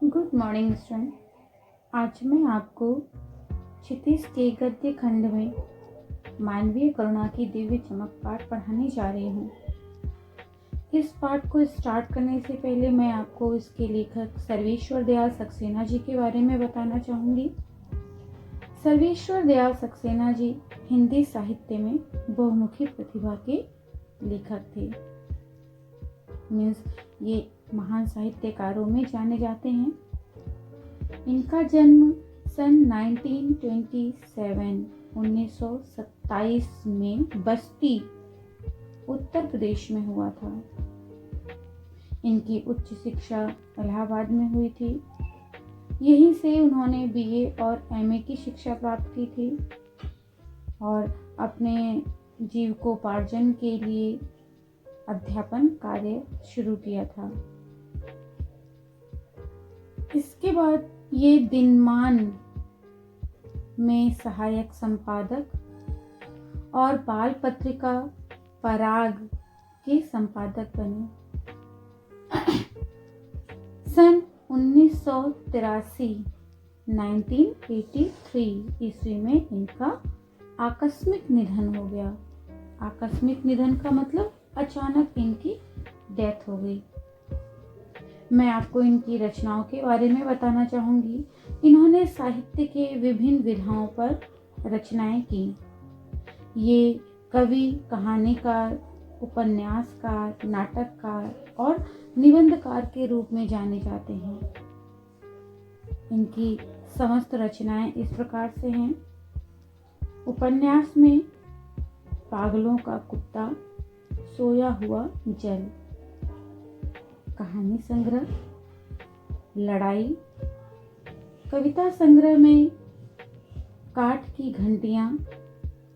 Good morning student. आज मैं आपको क्षितिज के गद्य खंड में मानवीय करुणा की दिव्य चमक पाठ पढ़ाने जा रही हूँ। इस पाठ को स्टार्ट करने से पहले मैं आपको इसके लेखक सर्वेश्वर दयाल सक्सेना जी के बारे में बताना चाहूँगी। सर्वेश्वर दयाल सक्सेना जी हिंदी साहित्य में बहुमुखी प्रतिभा के लेखक थे। मीन्स ये महान साहित्यकारों में जाने जाते हैं। इनका जन्म सन 1927 में बस्ती उत्तर प्रदेश में हुआ था। इनकी उच्च शिक्षा इलाहाबाद में हुई थी। यहीं से उन्होंने बीए और एमए की शिक्षा प्राप्त की थी और अपने जीविकोपार्जन के लिए अध्यापन कार्य शुरू किया था। इसके बाद ये दिनमान में सहायक संपादक और बाल पत्रिका पराग के संपादक बने। सन 1983 ईस्वी में इनका आकस्मिक निधन हो गया। आकस्मिक निधन का मतलब अचानक इनकी डेथ हो गई। मैं आपको इनकी रचनाओं के बारे में बताना चाहूँगी। इन्होंने साहित्य के विभिन्न विधाओं पर रचनाएं की। ये कवि, कहानीकार, उपन्यासकार, नाटककार और निबंधकार के रूप में जाने जाते हैं। इनकी समस्त रचनाएं इस प्रकार से हैं। उपन्यास में पागलों का कुत्ता, सोया हुआ जल। कहानी संग्रह लड़ाई। कविता संग्रह में काठ की घंटियां,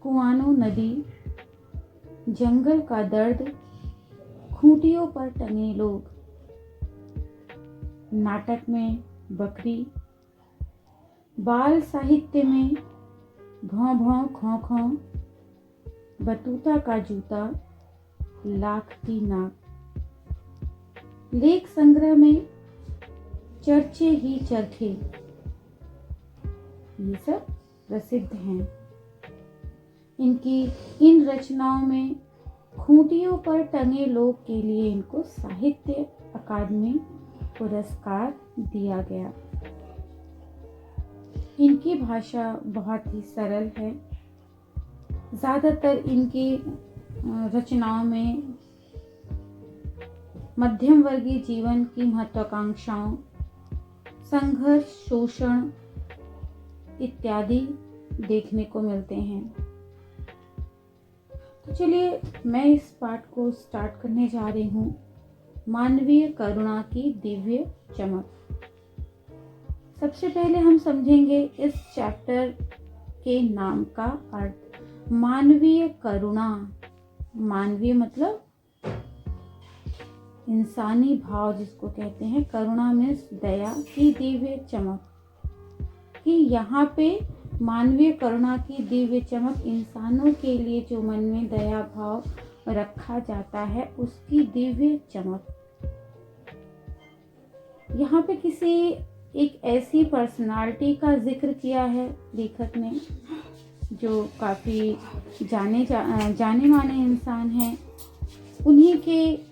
कुआनो नदी, जंगल का दर्द, खूंटियों पर टंगे लोग। नाटक में बकरी। बाल साहित्य में भौं भौं खौं खौं, बतूता का जूता, लाख की नाक। लेख संग्रह में चर्चे ही चरखे। ये सब प्रसिद्ध हैं। इनकी इन रचनाओं में खूंटियों पर टंगे लोग के लिए इनको साहित्य अकादमी पुरस्कार दिया गया। इनकी भाषा बहुत ही सरल है। ज़्यादातर इनकी रचनाओं में मध्यम वर्गीय जीवन की महत्वाकांक्षाओं, संघर्ष, शोषण इत्यादि देखने को मिलते हैं। तो चलिए मैं इस पाठ को स्टार्ट करने जा रही हूँ। मानवीय करुणा की दिव्य चमक। सबसे पहले हम समझेंगे इस चैप्टर के नाम का अर्थ। मानवीय करुणा। मानवीय मतलब इंसानी भाव जिसको कहते हैं। करुणा मीन्स दया की दिव्य चमक। कि यहाँ पे मानवीय करुणा की दिव्य चमक, इंसानों के लिए जो मन में दया भाव रखा जाता है उसकी दिव्य चमक। यहाँ पे किसी एक ऐसी पर्सनालिटी का जिक्र किया है लेखक ने जो काफी जाने माने इंसान हैं। उन्हीं के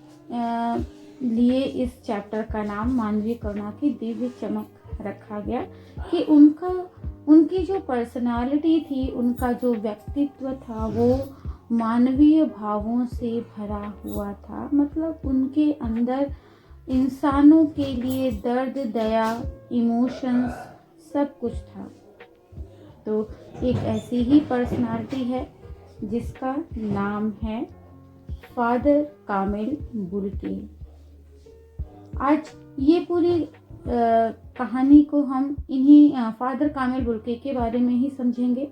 लिए इस चैप्टर का नाम मानवीय करुणा की दिव्य चमक रखा गया। कि उनकी जो पर्सनालिटी थी, उनका जो व्यक्तित्व था वो मानवीय भावों से भरा हुआ था। मतलब उनके अंदर इंसानों के लिए दर्द, दया, इमोशंस सब कुछ था। तो एक ऐसी ही पर्सनालिटी है जिसका नाम है फादर कामिल बुल्के। आज ये पूरी कहानी को हम इन्हीं फादर कामिल बुल्के के बारे में ही समझेंगे।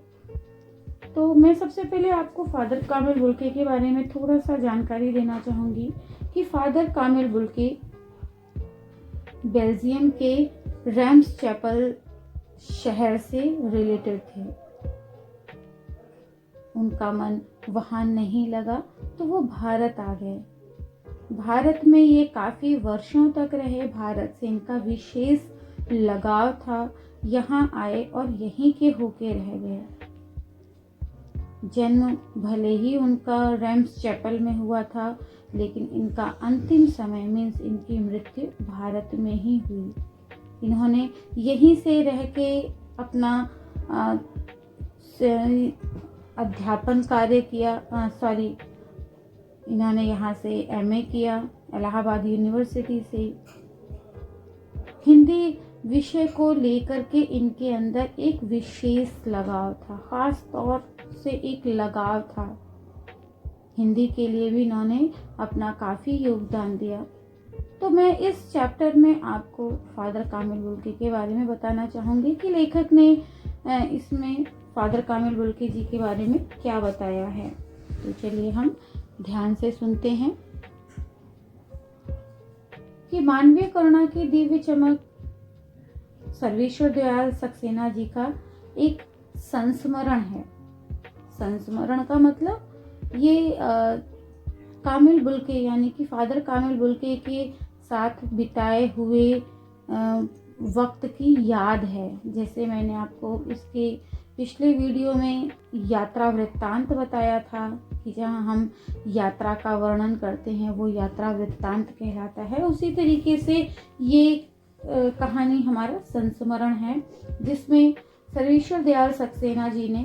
तो मैं सबसे पहले आपको फादर कामिल बुल्के के बारे में थोड़ा सा जानकारी देना चाहूँगी कि फादर कामिल बुल्के बेल्जियम के रैम्स चैपल शहर से रिलेटेड थे। उनका मन वहाँ नहीं लगा तो वो भारत आ गए। भारत में ये काफ़ी वर्षों तक रहे। भारत से इनका विशेष लगाव था, यहाँ आए और यहीं के होके रह गए। जन्म भले ही उनका रेम्स चैपल में हुआ था, लेकिन इनका अंतिम समय मीन्स इनकी मृत्यु भारत में ही हुई। इन्होंने यहीं से रह के अपना अध्यापन कार्य किया। इन्होंने यहाँ से एमए किया इलाहाबाद यूनिवर्सिटी से। हिंदी विषय को लेकर के इनके अंदर एक विशेष लगाव था, खास तौर से एक लगाव था। हिंदी के लिए भी इन्होंने अपना काफ़ी योगदान दिया। तो मैं इस चैप्टर में आपको फादर कामिल बुल्के के बारे में बताना चाहूँगी कि लेखक ने इसमें फादर कामिल बुल्के जी के बारे में क्या बताया है। तो चलिए हम ध्यान से सुनते हैं कि मानवीय करुणा की दिव्य चमक सर्वेश्वर दयाल सक्सेना जी का एक संस्मरण है। संस्मरण का मतलब ये कामिल बुल्के यानी कि फादर कामिल बुल्के के साथ बिताए हुए वक्त की याद है। जैसे मैंने आपको इसके पिछले वीडियो में यात्रा वृत्तांत बताया था कि जहाँ हम यात्रा का वर्णन करते हैं वो यात्रा वृत्तांत कहलाता है। उसी तरीके से ये कहानी हमारा संस्मरण है, जिसमें सर्वेश्वर दयाल सक्सेना जी ने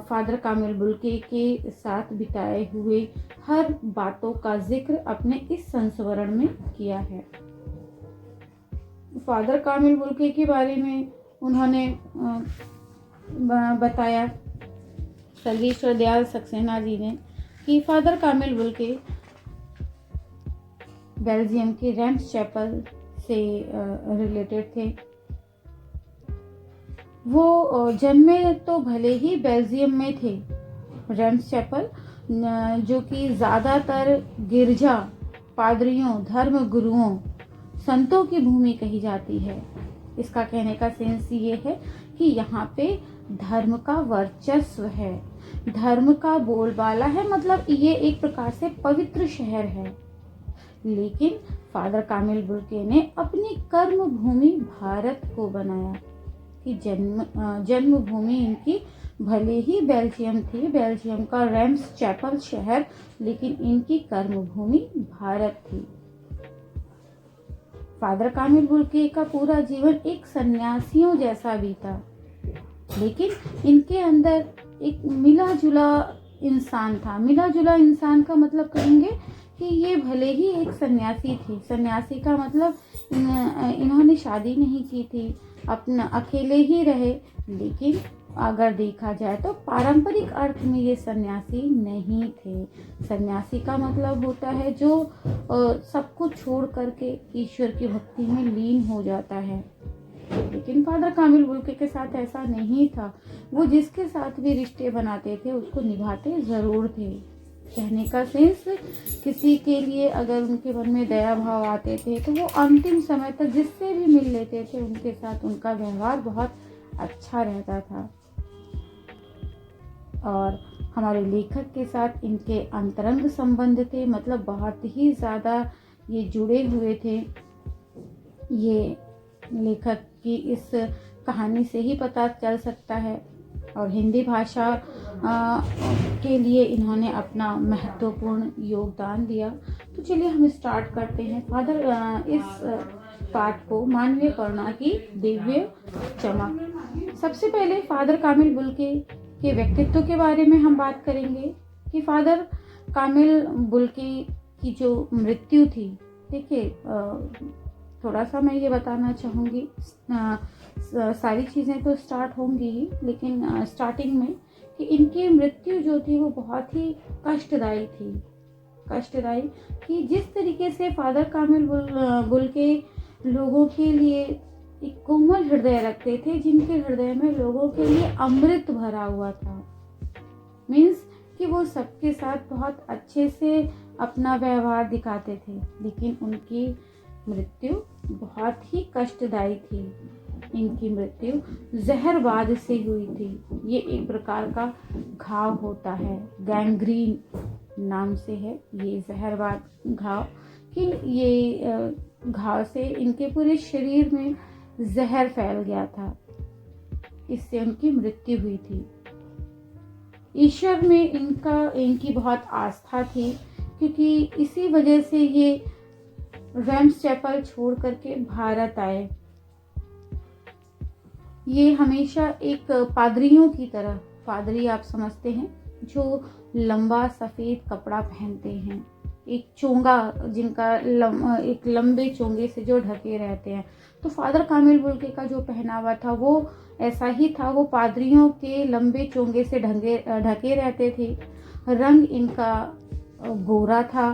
फादर कामिल बुल्के के साथ बिताए हुए हर बातों का जिक्र अपने इस संस्मरण में किया है। फादर कामिल बुल्के के बारे में उन्होंने बताया, सर्वेश्वर दयाल सक्सेना जी ने, कि फादर कामिल बुल्के बेल्जियम के रेम्स चैपल से रिलेटेड थे। वो जन्मे तो भले ही बेल्जियम में थे। रेम्स चैपल जो कि ज़्यादातर गिरजा, पादरियों, धर्म गुरुओं, संतों की भूमि कही जाती है। इसका कहने का सेंस ये है कि यहाँ पे धर्म का वर्चस्व है, धर्म का बोलबाला है, मतलब ये एक प्रकार से पवित्र शहर है। लेकिन फादर कामिल बुल्के ने अपनी कर्म भूमि भारत को बनाया कि जन्मभूमि इनकी भले ही बेल्जियम थी, बेल्जियम का रेम्स चैपल शहर, लेकिन इनकी कर्मभूमि भारत थी। फादर कामिल बुल्के का पूरा जीवन एक सन्यासियों जैसा बीता, लेकिन इनके अंदर एक मिला जुला इंसान था। मिला जुला इंसान का मतलब कहेंगे कि ये भले ही एक सन्यासी थी। सन्यासी का मतलब इन्होंने शादी नहीं की थी, अपना अकेले ही रहे, लेकिन अगर देखा जाए तो पारंपरिक अर्थ में ये सन्यासी नहीं थे। सन्यासी का मतलब होता है जो सब कुछ छोड़ करके ईश्वर की भक्ति में लीन हो जाता है। लेकिन फादर कामिल बुल्के के साथ ऐसा नहीं था। वो जिसके साथ भी रिश्ते बनाते थे उसको निभाते ज़रूर थे। कहने का सेंस, किसी के लिए अगर उनके मन में दया भाव आते थे तो वो अंतिम समय तक जिससे भी मिल लेते थे उनके साथ उनका व्यवहार बहुत अच्छा रहता था। और हमारे लेखक के साथ इनके अंतरंग संबंध थे, मतलब बहुत ही ज़्यादा ये जुड़े हुए थे। ये लेखक की इस कहानी से ही पता चल सकता है। और हिंदी भाषा के लिए इन्होंने अपना महत्वपूर्ण योगदान दिया। तो चलिए हम स्टार्ट करते हैं इस पाठ को, मानवीय करुणा की दिव्य चमक। सबसे पहले फादर कामिल बुल्के के व्यक्तित्व के बारे में हम बात करेंगे कि फादर कामिल बुल्के की जो मृत्यु थी, देखिए थोड़ा सा मैं ये बताना चाहूँगी, सारी चीज़ें तो स्टार्ट होंगी ही, लेकिन स्टार्टिंग में कि इनकी मृत्यु जो थी वो बहुत ही कष्टदायी थी। कष्टदायी कि जिस तरीके से फादर कामिल बुल्के लोगों के लिए एक कोमल हृदय रखते थे, जिनके हृदय में लोगों के लिए अमृत भरा हुआ था। मीन्स कि वो सबके साथ बहुत अच्छे से अपना व्यवहार दिखाते थे, लेकिन उनकी मृत्यु बहुत ही कष्टदायी थी। इनकी मृत्यु जहरवाद से हुई थी। ये एक प्रकार का घाव होता है, गैंग्रीन नाम से है ये जहरवाद घाव, कि ये घाव से इनके पूरे शरीर में जहर फैल गया था, इससे उनकी मृत्यु हुई थी। ईश्वर में इनकी बहुत आस्था थी, क्योंकि इसी वजह से ये रेम्स चैपल छोड़ करके भारत आए। ये हमेशा एक पादरियों की तरह, पादरी आप समझते हैं, जो लंबा सफ़ेद कपड़ा पहनते हैं, एक चोंगा जिनका एक लंबे चोंगे से जो ढके रहते हैं। तो फादर कामिल बुल्के का जो पहनावा था वो ऐसा ही था। वो पादरियों के लंबे चोंगे से ढके रहते थे। रंग इनका गोरा था।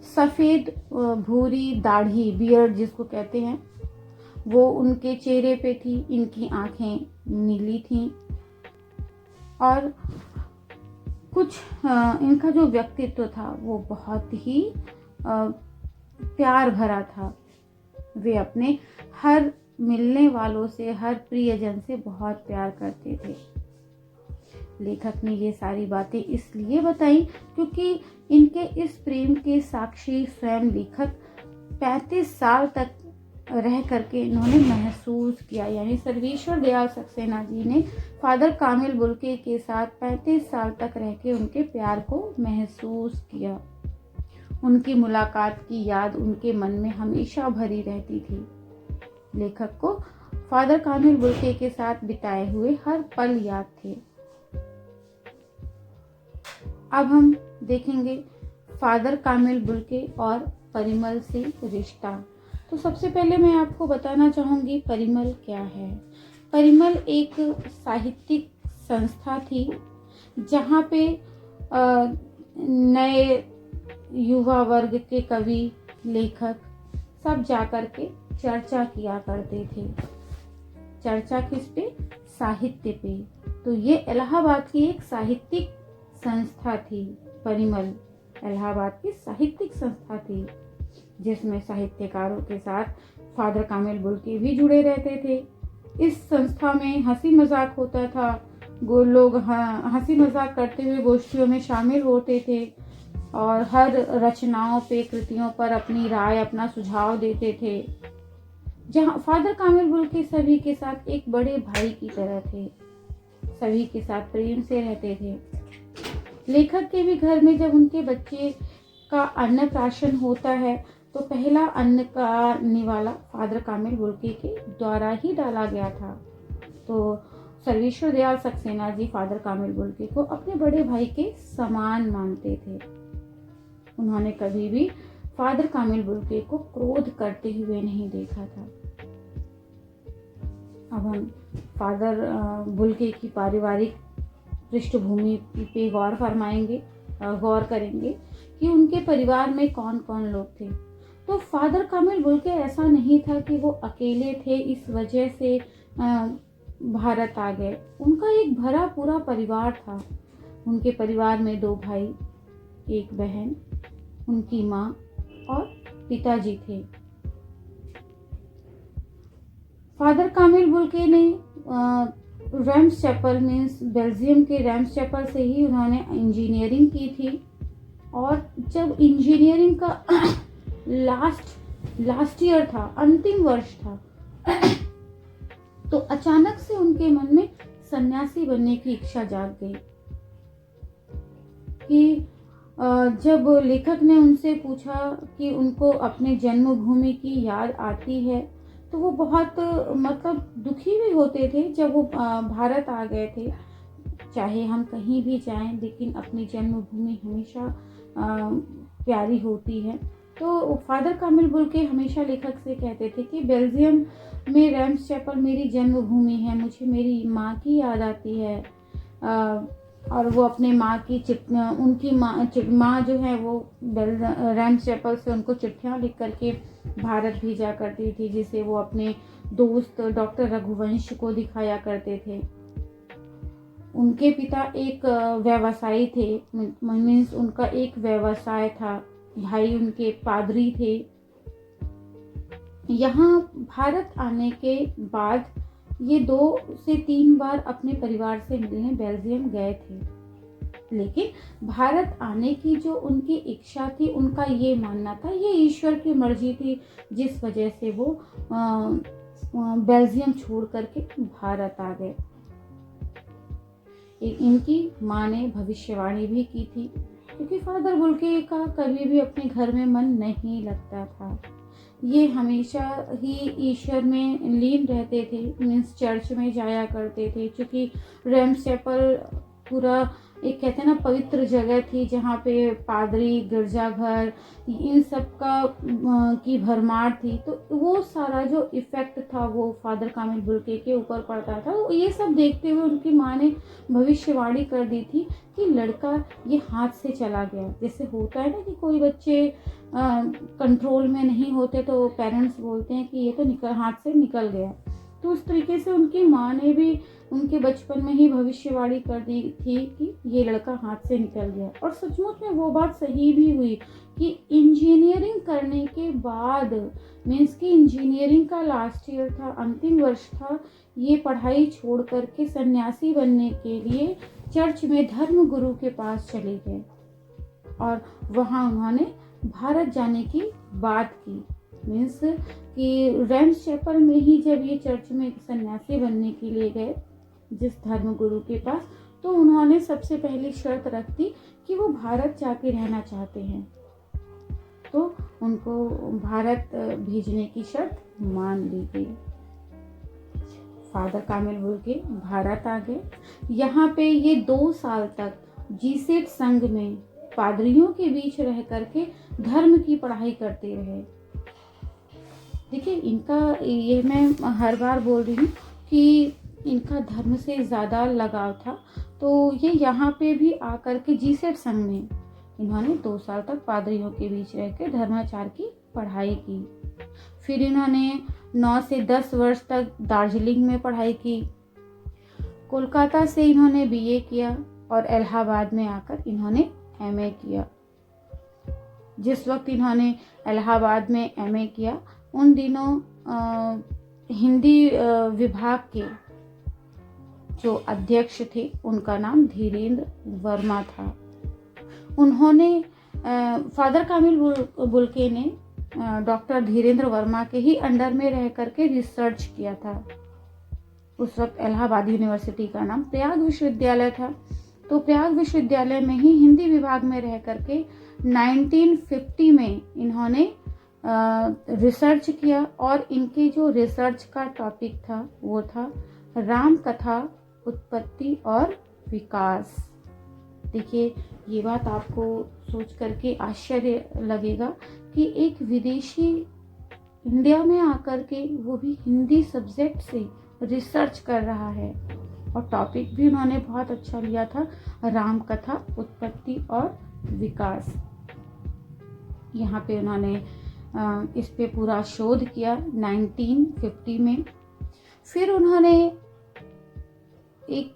सफ़ेद भूरी दाढ़ी, बियर्ड जिसको कहते हैं, वो उनके चेहरे पे थी। इनकी आंखें नीली थीं और कुछ इनका जो व्यक्तित्व था वो बहुत ही प्यार भरा था। वे अपने हर मिलने वालों से, हर प्रियजन से बहुत प्यार करते थे। लेखक ने ये सारी बातें इसलिए बताई क्योंकि इनके इस प्रेम के साक्षी स्वयं लेखक 35 साल तक रह करके इन्होंने महसूस किया। यानी सर्वेश्वर दयाल सक्सेना जी ने फादर कामिल बुल्के के साथ 35 साल तक रह के उनके प्यार को महसूस किया। उनकी मुलाकात की याद उनके मन में हमेशा भरी रहती थी। लेखक को फादर कामिल बुल्के के साथ बिताए हुए हर पल याद थे। अब हम देखेंगे फादर कामिल बुल्के और परिमल से रिश्ता। तो सबसे पहले मैं आपको बताना चाहूँगी परिमल क्या है। परिमल एक साहित्यिक संस्था थी जहाँ पे नए युवा वर्ग के कवि, लेखक सब जाकर के चर्चा किया करते थे। चर्चा किस पे? साहित्य पे। तो ये इलाहाबाद की एक साहित्यिक संस्था थी। परिमल इलाहाबाद की साहित्यिक संस्था थी जिसमें साहित्यकारों के साथ फादर कामिल बुल्के भी जुड़े रहते थे। इस संस्था में हंसी मजाक होता था। लोग हंसी मजाक करते हुए गोष्ठियों में शामिल होते थे और हर रचनाओं पे, कृतियों पर अपनी राय, अपना सुझाव देते थे। जहाँ फादर कामिल बुल्के सभी के साथ एक बड़े भाई की तरह थे, सभी के साथ प्रेम से रहते थे। लेखक के भी घर में जब उनके बच्चे का अन्नप्राशन होता है तो पहला अन्न का निवाला फादर कामिल बुल्के के द्वारा ही डाला गया था। तो सर्वेश्वर दयाल सक्सेना जी फादर कामिल बुल्के को अपने बड़े भाई के समान मानते थे। उन्होंने कभी भी फादर कामिल बुल्के को क्रोध करते हुए नहीं देखा था। अब हम फादर बुल्के की पारिवारिक पृष्ठभूमि पे गौर करेंगे कि उनके परिवार में कौन कौन लोग थे। तो फादर कामिल बुल्के ऐसा नहीं था कि वो अकेले थे इस वजह से भारत आ गए। उनका एक भरा पूरा परिवार था। उनके परिवार में 2 भाई, 1 बहन, उनकी माँ और पिताजी थे। फादर कामिल बुल्के ने रेम्स चैपल मीन्स बेल्जियम के रेम्स चैपल से ही उन्होंने इंजीनियरिंग की थी। और जब इंजीनियरिंग का लास्ट ईयर था, अंतिम वर्ष था, तो अचानक से उनके मन में सन्यासी बनने की इच्छा जाग गई। कि जब लेखक ने उनसे पूछा कि उनको अपने जन्मभूमि की याद आती है, तो वो बहुत दुखी भी होते थे जब वो भारत आ गए थे। चाहे हम कहीं भी जाएं, लेकिन अपनी जन्मभूमि हमेशा प्यारी होती है। तो फादर कामिल बुल्के हमेशा लेखक से कहते थे कि बेल्जियम में रेम्स चैपल मेरी जन्मभूमि है, मुझे मेरी माँ की याद आती है। और वो अपने माँ की उनकी माँ जो है वो रेम्स चैपल से उनको चिट्ठियाँ लिख करके भारत भेजा करती थी, जिसे वो अपने दोस्त डॉक्टर रघुवंश को दिखाया करते थे। उनके पिता एक व्यवसायी थे, मीन्स उनका एक व्यवसाय था। भाई उनके पादरी थे। यहाँ भारत आने के बाद ये 2 से 3 बार अपने परिवार से मिलने बेल्जियम गए थे, लेकिन भारत आने की जो उनकी इच्छा थी, उनका ये मानना था, ये ईश्वर की मर्जी थी, जिस वजह से वो बेल्जियम छोड़ करके भारत आ गए। इनकी माँ ने भविष्यवाणी भी की थी, क्योंकि फादर बुल्के का कभी भी अपने घर में मन नहीं लगता था। ये हमेशा ही ईश्वर में लीन रहते थे, मीन्स चर्च में जाया करते थे, क्योंकि रेम्स चैपल पूरा एक कहते हैं ना पवित्र जगह थी, जहाँ पे पादरी, गिरजाघर, इन सब का की भरमार थी। तो वो सारा जो इफेक्ट था वो फादर कामिल बुल्के के ऊपर पड़ता था। तो ये सब देखते हुए उनकी माँ ने भविष्यवाणी कर दी थी कि लड़का ये हाथ से चला गया। जैसे होता है ना कि कोई बच्चे कंट्रोल में नहीं होते तो पेरेंट्स बोलते हैं कि ये तो हाथ से निकल गया। तो उस तरीके से उनकी माँ ने भी उनके बचपन में ही भविष्यवाणी कर दी थी कि ये लड़का हाथ से निकल गया। और सचमुच में वो बात सही भी हुई कि इंजीनियरिंग करने के बाद, मीन्स कि इंजीनियरिंग का लास्ट ईयर था, अंतिम वर्ष था, ये पढ़ाई छोड़ करके सन्यासी बनने के लिए चर्च में धर्म गुरु के पास चले गए और वहाँ उन्होंने भारत जाने की बात की। मीन्स कि रेम्स चैपल में ही जब ये चर्च में सन्यासी बनने के लिए गए जिस धर्म गुरु के पास, तो उन्होंने सबसे पहली शर्त रख दी कि वो भारत जाके रहना चाहते हैं। तो उनको भारत भेजने की शर्त मान ली गई। फादर कामिल बुल्के भारत आ गए। यहाँ पे ये 2 साल तक जीसेट संघ में पादरियों के बीच रह करके धर्म की पढ़ाई करते रहे। देखिए, इनका ये मैं हर बार बोल रही हूँ कि इनका धर्म से ज़्यादा लगाव था। तो ये यहाँ पे भी आकर के जीसेट संघ में इन्होंने 2 साल तक पादरियों के बीच रह के धर्माचार की पढ़ाई की। फिर इन्होंने 9 से 10 वर्ष तक दार्जिलिंग में पढ़ाई की। कोलकाता से इन्होंने बीए किया और इलाहाबाद में आकर इन्होंने एमए किया। जिस वक्त इन्होंने इलाहाबाद में एमए किया, उन दिनों हिंदी विभाग के जो अध्यक्ष थे उनका नाम धीरेन्द्र वर्मा था। उन्होंने फादर कामिल बुल्के ने डॉक्टर धीरेन्द्र वर्मा के ही अंडर में रह करके रिसर्च किया था। उस वक्त इलाहाबाद यूनिवर्सिटी का नाम प्रयाग विश्वविद्यालय था। तो प्रयाग विश्वविद्यालय में ही हिंदी विभाग में रह करके 1950 में इन्होंने रिसर्च किया और इनके जो रिसर्च का टॉपिक था वो था राम कथा, उत्पत्ति और विकास। देखिए, ये बात आपको सोच करके आश्चर्य लगेगा कि एक विदेशी इंडिया में आकर के वो भी हिंदी सब्जेक्ट से रिसर्च कर रहा है। और टॉपिक भी उन्होंने बहुत अच्छा लिया था, राम कथा, उत्पत्ति और विकास। यहाँ पे उन्होंने इस पे पूरा शोध किया 1950 में। फिर उन्होंने एक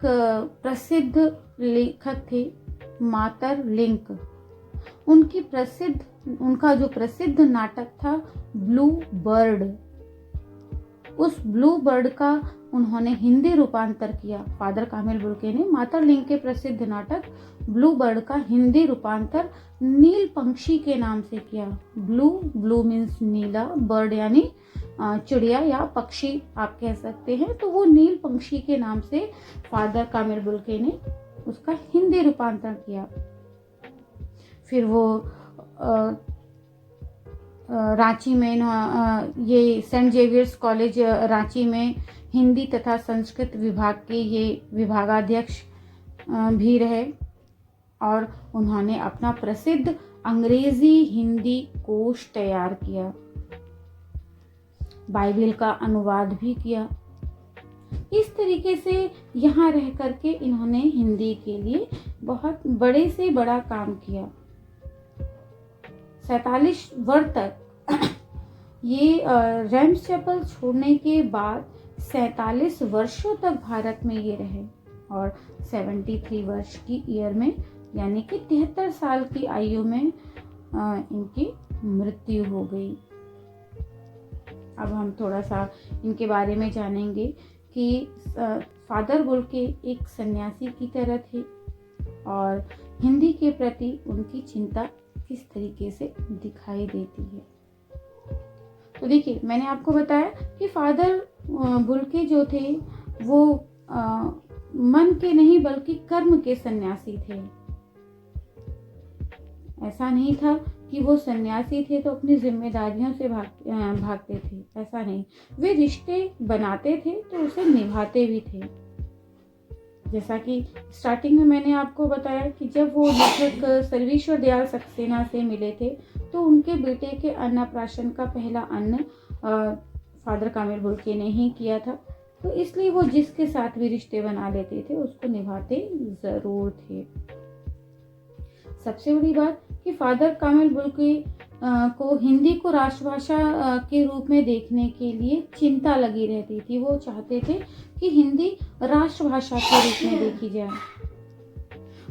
प्रसिद्ध लेखक थे मातर लिंक, उनका जो प्रसिद्ध नाटक था ब्लू बर्ड, उस ब्लू बर्ड का उन्होंने हिंदी रूपांतर किया। फादर कामिल बुल्के ने मातर लिंक के प्रसिद्ध नाटक ब्लू बर्ड का हिंदी रूपांतर नील पंक्षी के नाम से किया। ब्लू मीन्स नीला, बर्ड यानी चिड़िया या पक्षी आप कह सकते हैं। तो वो नील पंक्षी के नाम से फादर कामिल बुल्के ने उसका हिंदी रूपांतर किया। फिर वो रांची में ये सेंट जेवियर्स कॉलेज रांची में हिंदी तथा संस्कृत विभाग के ये विभागाध्यक्ष भी रहे और उन्होंने अपना प्रसिद्ध अंग्रेजी हिंदी कोश तैयार किया। बाइबिल का अनुवाद भी किया। इस तरीके से यहाँ रह करके इन्होंने हिंदी के लिए बहुत बड़े से बड़ा काम किया। 47 वर्ष तक ये रेम्स चैपल छोड़ने के बाद 47 वर्षों तक भारत में ये रहे और 73 वर्ष की ईयर में यानी कि 73 साल की आयु में इनकी मृत्यु हो गई। अब हम थोड़ा सा इनके बारे में जानेंगे कि फादर बुल्के एक सन्यासी की तरह थे और हिंदी के प्रति उनकी चिंता किस तरीके से दिखाई देती है। तो देखिए, मैंने आपको बताया कि फादर बुल्के जो थे वो मन के नहीं बल्कि कर्म के सन्यासी थे। ऐसा नहीं था कि वो सन्यासी थे तो अपनी जिम्मेदारियों से भागते थे, ऐसा नहीं। वे रिश्ते बनाते थे तो उसे निभाते भी थे। जैसा कि स्टार्टिंग में मैंने आपको बताया कि जब वो लेखक सर्वेश्वर दयाल सक्सेना से मिले थे तो उनके बेटे के अन्नप्राशन का पहला अन्न फादर कामिल बुल्के ने ही किया था। तो इसलिए वो जिसके साथ भी रिश्ते बना लेते थे उसको निभाते जरूर थे। सबसे बड़ी बात कि फादर कामिल बुल्के को हिंदी को राष्ट्रभाषा के रूप में देखने के लिए चिंता लगी रहती थी। वो चाहते थे कि हिंदी राष्ट्रभाषा के रूप में देखी जाए।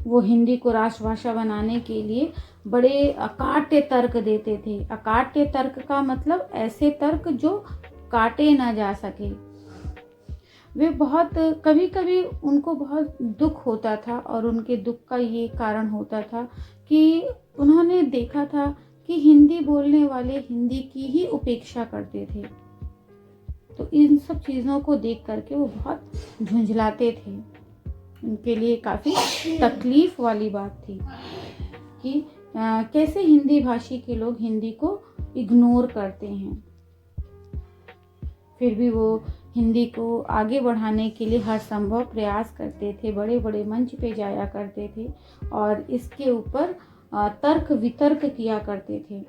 वो हिंदी को राष्ट्रभाषा बनाने के लिए बड़े अकाट्य तर्क देते थे। अकाट्य तर्क का मतलब ऐसे तर्क जो काटे ना जा सके। वे बहुत कभी कभी उनको बहुत दुख होता था और उनके दुख का ये कारण होता था कि उन्होंने देखा था कि हिंदी बोलने वाले हिंदी की ही उपेक्षा करते थे। तो इन सब चीज़ों को देख करके वो बहुत झुंझलाते थे। उनके लिए काफ़ी तकलीफ वाली बात थी कि कैसे हिंदी भाषी के लोग हिंदी को इग्नोर करते हैं। फिर भी वो हिंदी को आगे बढ़ाने के लिए हर संभव प्रयास करते थे। बड़े बड़े मंच पे जाया करते थे और इसके ऊपर तर्क वितर्क किया करते थे।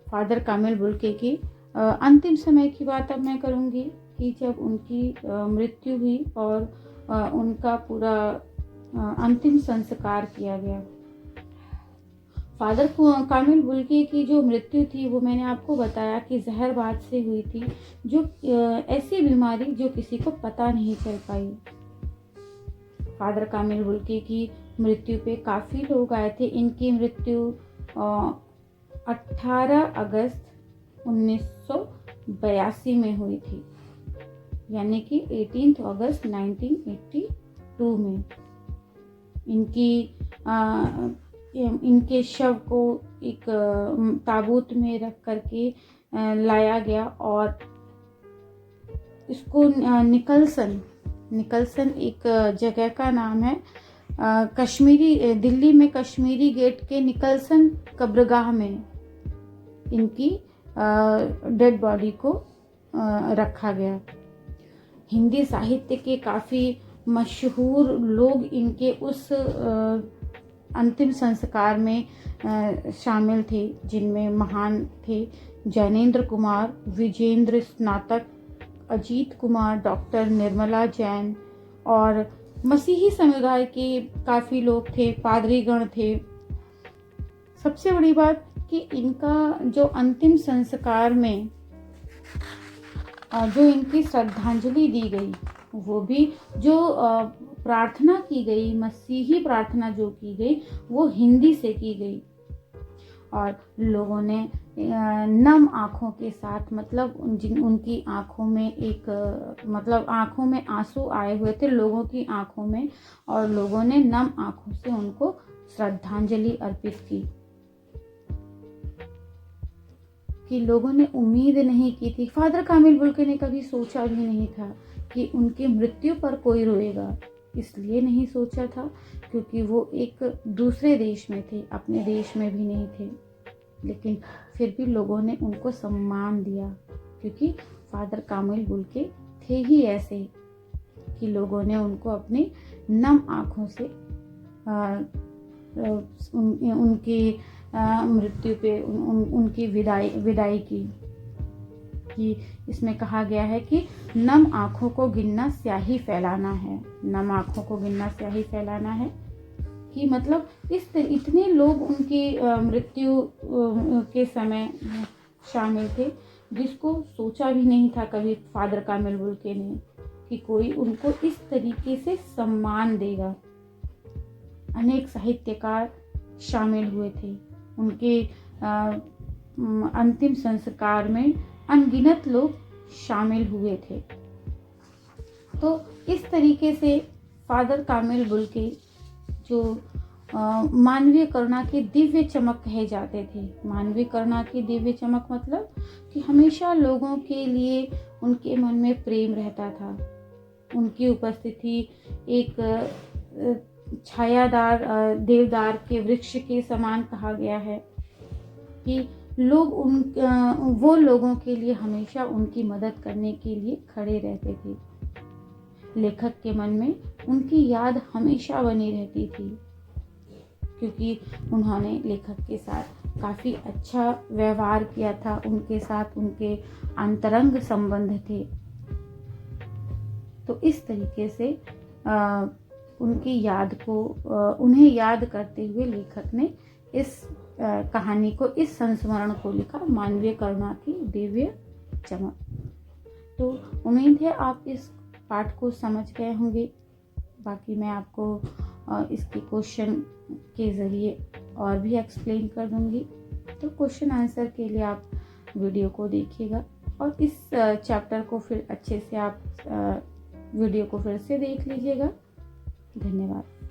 फादर कामिल बुल्के की अंतिम समय की बात अब मैं करूँगी कि जब उनकी मृत्यु हुई और उनका पूरा अंतिम संस्कार किया गया। फादर कामिल बुल्के की जो मृत्यु थी वो मैंने आपको बताया कि जहरबाद से हुई थी, जो ऐसी बीमारी जो किसी को पता नहीं चल पाई। फादर कामिल बुल्के की मृत्यु पे काफ़ी लोग आए थे। इनकी मृत्यु 18 अगस्त 1982 में हुई थी, यानी कि 18 अगस्त 1982 में। इनके शव को एक ताबूत में रख करके लाया गया और इसको निकलसन एक जगह का नाम है, दिल्ली में कश्मीरी गेट के निकलसन कब्रगाह में इनकी डेड बॉडी को रखा गया। हिंदी साहित्य के काफ़ी मशहूर लोग इनके उस अंतिम संस्कार में शामिल थे, जिनमें महान थे जैनेन्द्र कुमार, विजेंद्र स्नातक, अजीत कुमार, डॉक्टर निर्मला जैन और मसीही समुदाय के काफ़ी लोग थे, पादरीगण थे। सबसे बड़ी बात कि इनका जो अंतिम संस्कार में जो इनकी श्रद्धांजलि दी गई, वो भी जो प्रार्थना की गई, मसीही प्रार्थना जो की गई, वो हिंदी से की गई और लोगों ने नम आँखों के साथ, मतलब उनकी आँखों में आँखों में आंसू आए हुए थे लोगों की आँखों में, और लोगों ने नम आँखों से उनको श्रद्धांजलि अर्पित की। कि लोगों ने उम्मीद नहीं की थी। फादर कामिल बुल्के ने कभी सोचा भी नहीं था कि उनकी मृत्यु पर कोई रोएगा। इसलिए नहीं सोचा था क्योंकि वो एक दूसरे देश में थे, अपने देश में भी नहीं थे। लेकिन फिर भी लोगों ने उनको सम्मान दिया क्योंकि फादर कामिल बुल्के थे ही ऐसे कि लोगों ने उनको अपनी नम आँखों से उनकी मृत्यु पे उनकी विदाई की। कि इसमें कहा गया है कि नम आँखों को गिनना स्याही फैलाना है। नम आँखों को गिनना स्याही फैलाना है कि मतलब इतने लोग उनकी मृत्यु के समय शामिल थे, जिसको सोचा भी नहीं था कभी फादर कामिल बुल्के ने कि कोई उनको इस तरीके से सम्मान देगा। अनेक साहित्यकार शामिल हुए थे उनके अंतिम संस्कार में, अनगिनत लोग शामिल हुए थे। तो इस तरीके से फादर कामिल बुल्के जो मानवीय करुणा की दिव्य चमक कहे जाते थे। मानवीय करुणा की दिव्य चमक मतलब कि हमेशा लोगों के लिए उनके मन में प्रेम रहता था। उनकी उपस्थिति एक छायादार देवदार के वृक्ष के समान कहा गया है कि लोग वो लोगों के लिए हमेशा उनकी मदद करने के लिए खड़े रहते थे। लेखक के मन में उनकी याद हमेशा बनी रहती थी, क्योंकि उन्होंने लेखक के साथ काफ़ी अच्छा व्यवहार किया था, उनके साथ उनके अंतरंग संबंध थे। तो इस तरीके से उनकी याद को उन्हें याद करते हुए लेखक ने इस कहानी को, इस संस्मरण को लिखा, मानवीय करुणा की दिव्य चमक। तो उम्मीद है आप इस पाठ को समझ गए होंगे। बाकी मैं आपको इसके क्वेश्चन के ज़रिए और भी एक्सप्लेन कर दूंगी। तो क्वेश्चन आंसर के लिए आप वीडियो को देखिएगा और इस चैप्टर को फिर अच्छे से आप वीडियो को फिर से देख लीजिएगा। धन्यवाद।